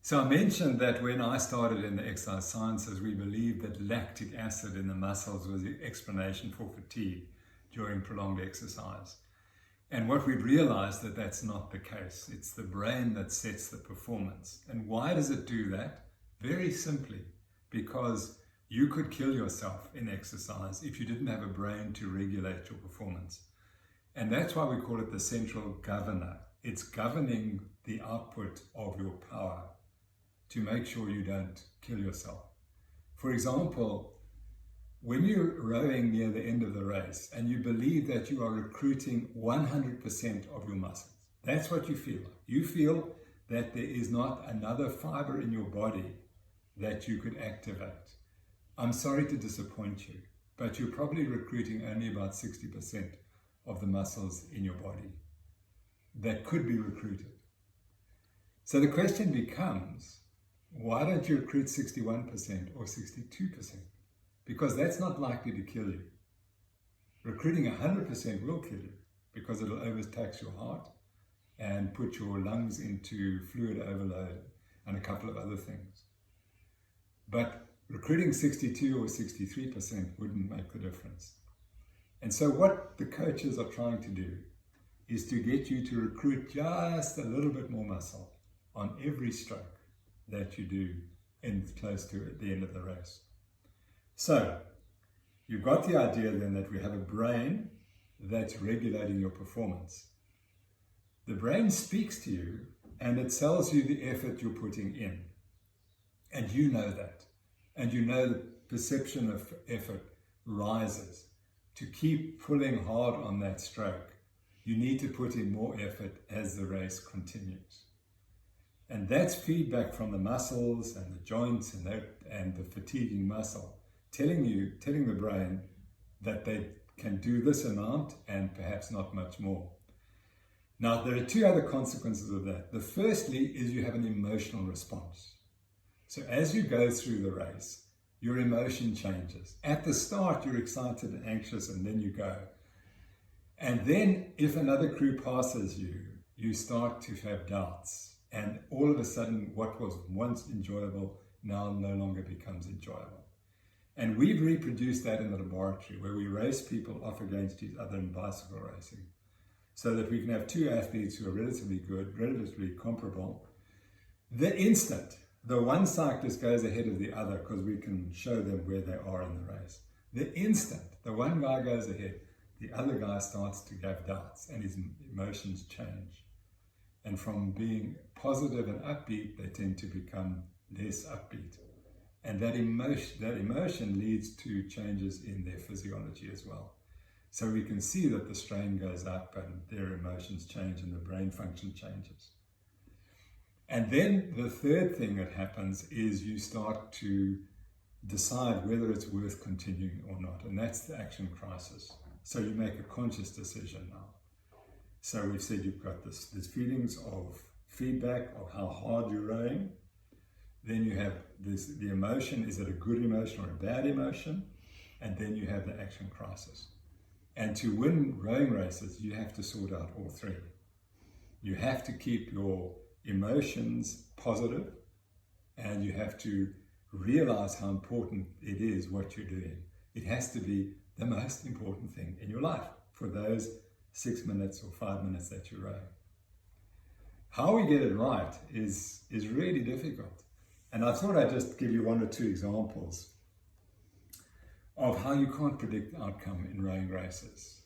So I mentioned that when I started in the exercise sciences, we believed that lactic acid in the muscles was the explanation for fatigue during prolonged exercise. And what we've realized that that's not the case. It's the brain that sets the performance. And why does it do that? Very simply, because you could kill yourself in exercise if you didn't have a brain to regulate your performance. And that's why we call it the central governor. It's governing the output of your power to make sure you don't kill yourself. For example, when you're rowing near the end of the race and you believe that you are recruiting 100% of your muscles, that's what you feel. You feel that there is not another fiber in your body that you could activate. I'm sorry to disappoint you, but you're probably recruiting only about 60% of the muscles in your body that could be recruited. So the question becomes, why don't you recruit 61% or 62%? Because that's not likely to kill you. Recruiting 100% will kill you because it'll overtax your heart and put your lungs into fluid overload and a couple of other things. But recruiting 62 or 63% wouldn't make the difference. And so what the coaches are trying to do is to get you to recruit just a little bit more muscle on every stroke that you do in close to at the end of the race. So you've got the idea then that we have a brain that's regulating your performance. The brain speaks to you and it tells you the effort you're putting in. And you know that. And you know the perception of effort rises. To keep pulling hard on that stroke, you need to put in more effort as the race continues. And that's feedback from the muscles and the joints and the fatiguing muscle, telling the brain that they can do this amount and perhaps not much more. Now, there are two other consequences of that. The firstly is you have an emotional response. So as you go through the race, your emotion changes. At the start, you're excited and anxious, and then you go. And then if another crew passes you, you start to have doubts. And all of a sudden, what was once enjoyable now no longer becomes enjoyable. And we've reproduced that in the laboratory where we race people off against each other in bicycle racing so that we can have two athletes who are relatively good, relatively comparable. The instant the one cyclist goes ahead of the other, because we can show them where they are in the race, the instant the one guy goes ahead, the other guy starts to have doubts and his emotions change. And from being positive and upbeat, they tend to become less upbeat. And that emotion leads to changes in their physiology as well. So we can see that the strain goes up and their emotions change and the brain function changes. And then the third thing that happens is you start to decide whether it's worth continuing or not. And that's the action crisis. So you make a conscious decision now. So we've said you've got this feelings of feedback of how hard you're rowing. Then you have the emotion, is it a good emotion or a bad emotion? And then you have the action crisis. And to win rowing races, you have to sort out all three. You have to keep your emotions positive, and you have to realize how important it is what you're doing. It has to be the most important thing in your life for those 6 minutes or 5 minutes that you're rowing. How we get it right is really difficult. And I thought I'd just give you one or two examples of how you can't predict the outcome in rowing races,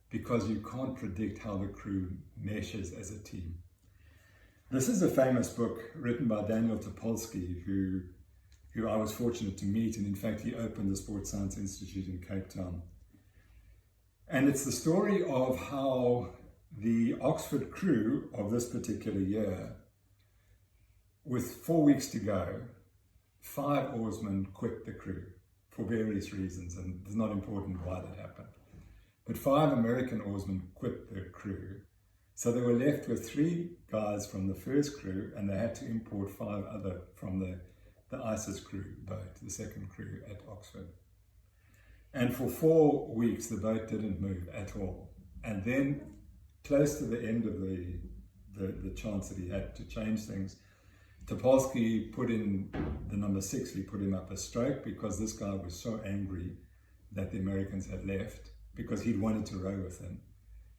because you can't predict how the crew meshes as a team. This is a famous book written by Daniel Topolsky, who I was fortunate to meet, and in fact he opened the Sports Science Institute in Cape Town. And it's the story of how the Oxford crew of this particular year, with 4 weeks to go, 5 oarsmen quit the crew for various reasons, and it's not important why that happened. But 5 American oarsmen quit the crew. So they were left with 3 guys from the first crew, and they had to import 5 other from the ISIS crew boat, the second crew at Oxford. And for 4 weeks, the boat didn't move at all. And then, close to the end of the chance that he had to change things, Topolsky put in the number 6, he put him up a stroke because this guy was so angry that the Americans had left because he'd wanted to row with them.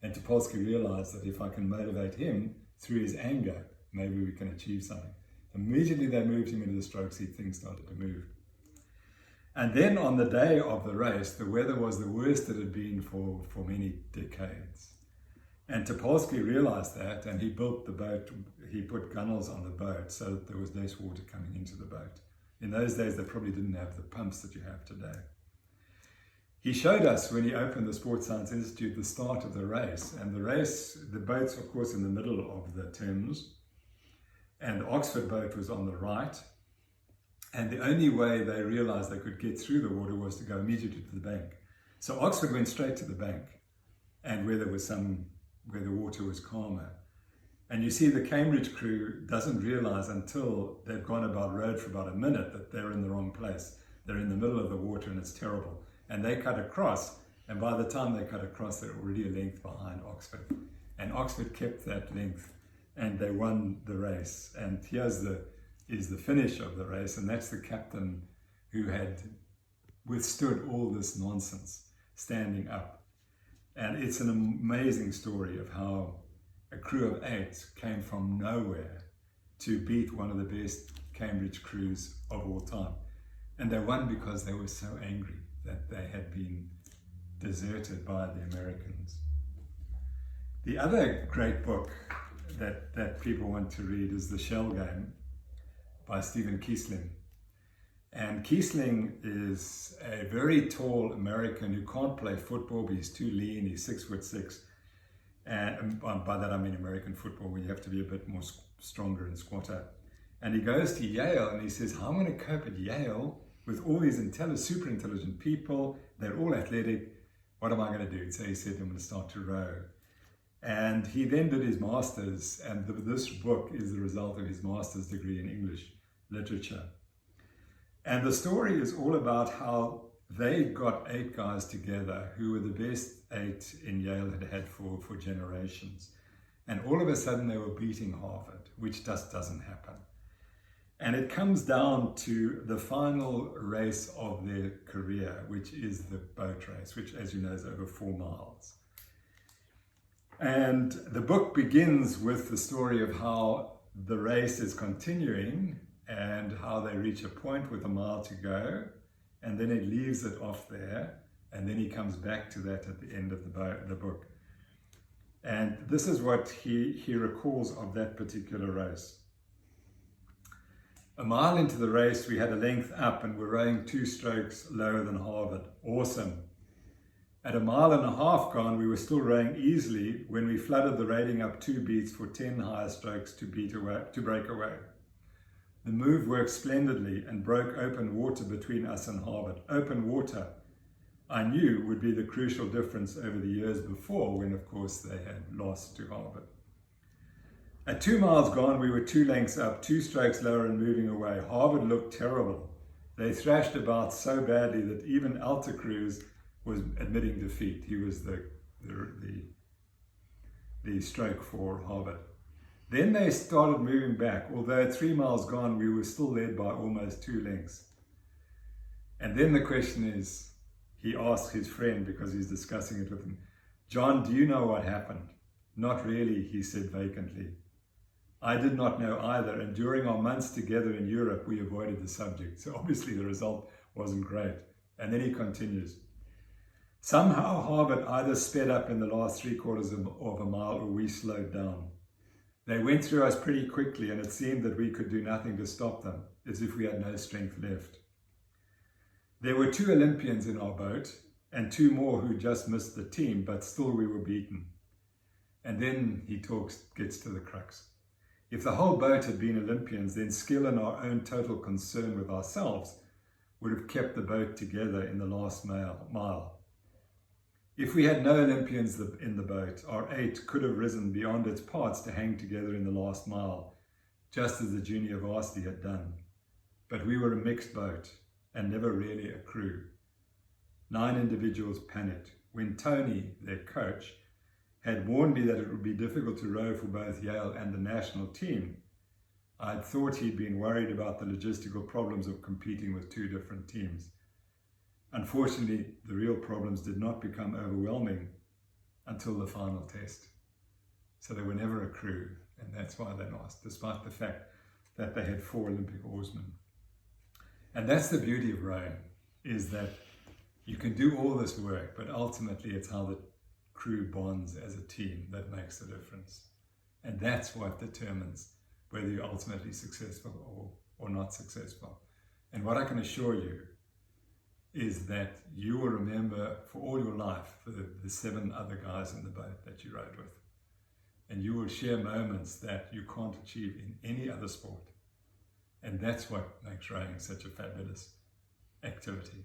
And Topolsky realized that if I can motivate him through his anger, maybe we can achieve something. Immediately they moved him into the stroke seat, things started to move. And then on the day of the race, the weather was the worst it had been for many decades. And Topolsky realized that, and he built the boat, he put gunnels on the boat so that there was less water coming into the boat. In those days, they probably didn't have the pumps that you have today. He showed us when he opened the Sports Science Institute the start of the race. And the boat's of course in the middle of the Thames, and the Oxford boat was on the right. And the only way they realized they could get through the water was to go immediately to the bank. So Oxford went straight to the bank, and where the water was calmer. And you see the Cambridge crew doesn't realize until they've gone about rowed for about a minute that they're in the wrong place. They're in the middle of the water and it's terrible. And they cut across, and by the time they cut across, they're already a length behind Oxford. And Oxford kept that length, and they won the race. And here's is the finish of the race, and that's the captain who had withstood all this nonsense, standing up. And it's an amazing story of how a crew of 8 came from nowhere to beat one of the best Cambridge crews of all time. And they won because they were so angry that they had been deserted by the Americans. The other great book that people want to read is The Shell Game by Stephen Kiesling. And Kiesling is a very tall American who can't play football, but he's too lean, he's 6'6". And by that I mean American football, where you have to be a bit more stronger and squatter. And he goes to Yale and he says, how am I going to cope at Yale with all these super intelligent people? They're all athletic. What am I going to do? So he said, I'm going to start to row. And he then did his master's, and this book is the result of his master's degree in English literature. And the story is all about how they got 8 guys together who were the best 8 in Yale had had for generations. And all of a sudden they were beating Harvard, which just doesn't happen. And it comes down to the final race of their career, which is the boat race, which, as you know, is over 4 miles. And the book begins with the story of how the race is continuing and how they reach a point with a mile to go, and then it leaves it off there, and then he comes back to that at the end of the book. And this is what he recalls of that particular race. A mile into the race, we had a length up and we're rowing 2 strokes lower than Harvard. Awesome. At a mile and a half gone, we were still rowing easily when we flooded the rating up 2 beats for 10 higher strokes to break away. The move worked splendidly and broke open water between us and Harvard. Open water, I knew, would be the crucial difference over the years before, when of course they had lost to Harvard. At 2 miles gone, we were 2 lengths up, 2 strokes lower and moving away. Harvard looked terrible. They thrashed about so badly that even Alta Cruz was admitting defeat. He was the stroke for Harvard. Then they started moving back. Although at 3 miles gone, we were still led by almost 2 lengths. And then the question is, he asked his friend, because he's discussing it with him, John, do you know what happened? Not really, he said vacantly. I did not know either, and during our months together in Europe, we avoided the subject. So obviously the result wasn't great. And then he continues. Somehow Harvard either sped up in the last 3/4 of a mile or we slowed down. They went through us pretty quickly, and it seemed that we could do nothing to stop them, as if we had no strength left. There were 2 Olympians in our boat, and 2 more who just missed the team, but still we were beaten. And then he gets to the crux. If the whole boat had been Olympians, then skill and our own total concern with ourselves would have kept the boat together in the last mile. If we had no Olympians in the boat, our 8 could have risen beyond its parts to hang together in the last mile, just as the junior varsity had done. But we were a mixed boat, and never really a crew. 9 individuals panicked. When Tony, their coach, had warned me that it would be difficult to row for both Yale and the national team, I thought he'd been worried about the logistical problems of competing with two different teams. Unfortunately, the real problems did not become overwhelming until the final test. So they were never a crew, and that's why they lost, despite the fact that they had 4 Olympic oarsmen. And that's the beauty of rowing, is that you can do all this work, but ultimately it's how the crew bonds as a team that makes the difference. And that's what determines whether you're ultimately successful or not successful. And what I can assure you is that you will remember for all your life the 7 other guys in the boat that you rowed with. And you will share moments that you can't achieve in any other sport. And that's what makes rowing such a fabulous activity.